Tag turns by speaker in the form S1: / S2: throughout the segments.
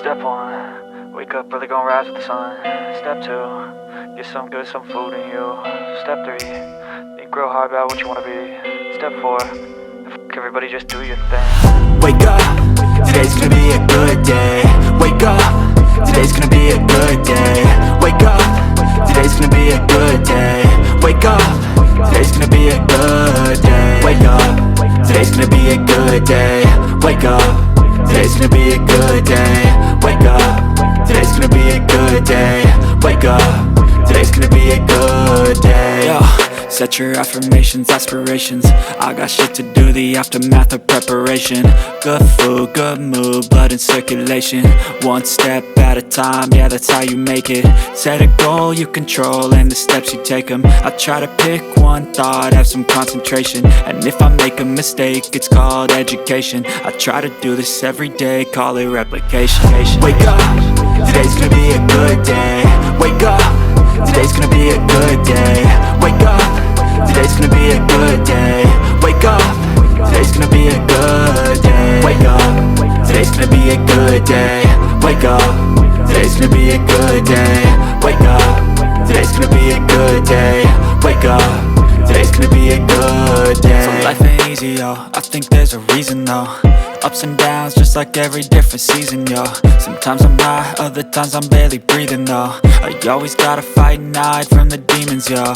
S1: Step 1, wake up, really gonna rise with the sun. Step 2, get some good, some food in you. Step 3, think real hard about what you wanna be. Step 4, everybody just do your thing.
S2: Wake up, today's gonna be a good day. Wake up, today's gonna be a good day. Wake up, today's gonna be a good day. Wake up, today's gonna be a good day. Wake up, today's gonna be a good day. Wake up, today's gonna be a good day. Wake up, today's gonna be a good day. Wake up, today's gonna be a good day. Yo, set your affirmations, aspirations. I got shit to do, the aftermath of preparation. Good food, good mood, blood in circulation. One step at a time, yeah, that's how you make it. Set a goal you control and the steps you take them. I try to pick one thought, have some concentration. And if I make a mistake, it's called education. I try to do this every day, call it replication. Wake up, today's gonna be a good day. Wake up, today's gonna be a good day. Wake up, today's gonna be a good day. Wake up, today's gonna be a good day. Wake up, today's gonna be a good day. Wake up, today's gonna be a good day. Wake up, today's gonna be a good day. Wake up, today's gonna be a good day. So life ain't easy, yo, I think there's a reason though. Ups and downs, just like every different season, yo. Sometimes I'm high, other times I'm barely breathing, though. I always gotta fight and hide from the demons, yo.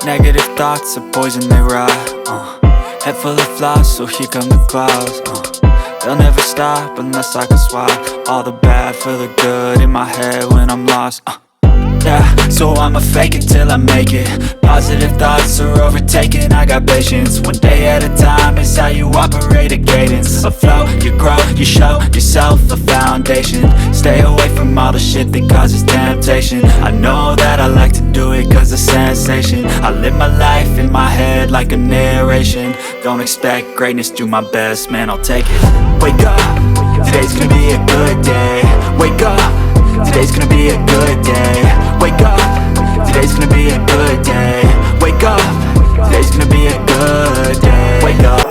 S2: Negative thoughts are poison, they rot. Head full of flies, so here come the clouds. They'll never stop unless I can swap all the bad for the good in my head when I'm lost. Yeah, so I'ma fake it till I make it. Positive thoughts are overtaken, I got patience. One day at a time is how you operate a cadence. A flow, you grow, you show yourself a foundation. Stay away from all the shit that causes temptation. I know that I like to do it cause it's sensation. I live my life in my head like a narration. Don't expect greatness, do my best, man, I'll take it. Wake up, today's gonna be a good day. Wake up, today's gonna be a good day. Wake up, today's gonna be a good day. Wake up, today's gonna be a good day. Wake up.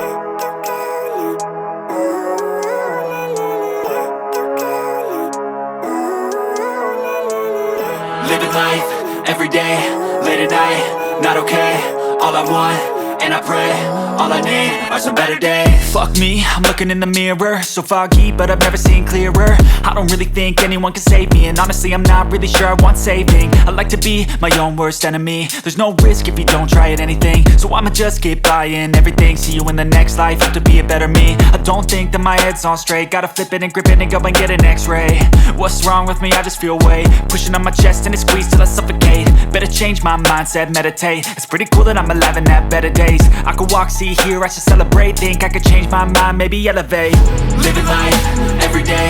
S2: Living life, every day, late at night, not okay. All I want, and I pray, all I need are some better days. Fuck me, I'm looking in the mirror, so foggy, but I've never seen clearer. I don't really think anyone can save me, and honestly I'm not really sure I want saving. I like to be my own worst enemy. There's no risk if you don't try at anything, so I'ma just keep buying everything. See you in the next life, have to be a better me. I don't think that my head's on straight, gotta flip it and grip it and go and get an x-ray. What's wrong with me? I just feel weight pushing on my chest and it squeezes till I suffocate. Better change my mindset, meditate. It's pretty cool that I'm alive and have better days. I could walk, see, hear, I should celebrate. Think I could change my mind, maybe elevate. Living life, every day,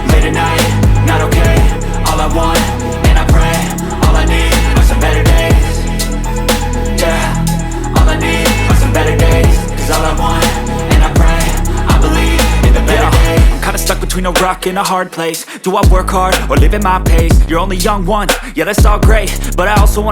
S2: late at night, not okay. All I want, and I pray, all I need are some better days. Yeah, all I need are some better days. Cause all I want, and I pray, I believe in the better days. I'm kinda stuck between a rock and a hard place. Do I work hard or live at my pace? You're only young once, yeah that's all great, but I also wanna